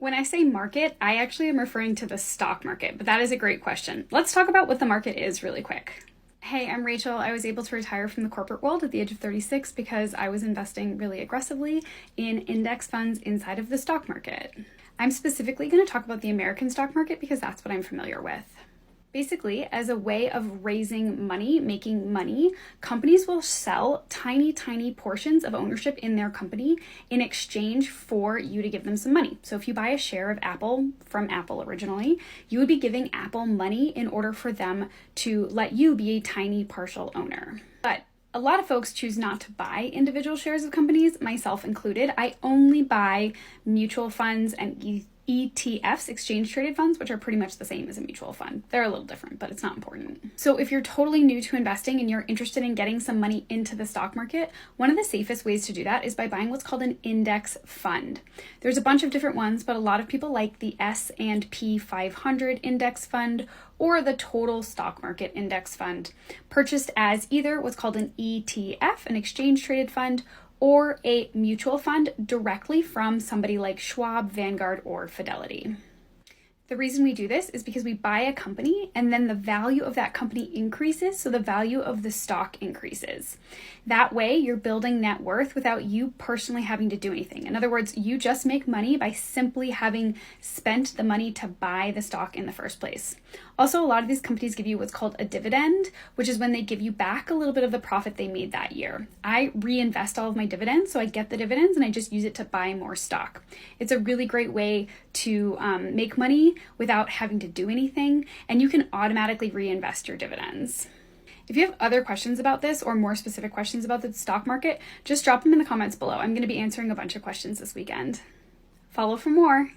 When I say market, I actually am referring to the stock market, but that is a great question. Let's talk about what the market is really quick. Hey, I'm Rachel. I was able to retire from the corporate world at the age of 36 because I was investing really aggressively in index funds inside of the stock market. I'm specifically going to talk about the American stock market because that's what I'm familiar with. Basically, as a way of raising money, making money, companies will sell tiny portions of ownership in their company in exchange for you to give them some money. So if you buy a share of Apple from Apple originally, you would be giving Apple money in order for them to let you be a tiny partial owner. But a lot of folks choose not to buy individual shares of companies, myself included. I only buy mutual funds and ETFs, exchange traded funds, which are pretty much the same as a mutual fund. They're a little different, but it's not important. So if you're totally new to investing and you're interested in getting some money into the stock market, one of the safest ways to do that is by buying what's called an index fund. There's a bunch of different ones, but a lot of people like the S&P 500 index fund or the total stock market index fund, purchased as either what's called an ETF, an exchange traded fund, or a mutual fund directly from somebody like Schwab, Vanguard, or Fidelity. The reason we do this is because we buy a company and then the value of that company increases, so the value of the stock increases. That way, you're building net worth without you personally having to do anything. In other words, you just make money by simply having spent the money to buy the stock in the first place. Also, a lot of these companies give you what's called a dividend, which is when they give you back a little bit of the profit they made that year. I reinvest all of my dividends, so I get the dividends and I just use it to buy more stock. It's a really great way to make money without having to do anything, and you can automatically reinvest your dividends. If you have other questions about this or more specific questions about the stock market, just drop them in the comments below. I'm going to be answering a bunch of questions this weekend. Follow for more.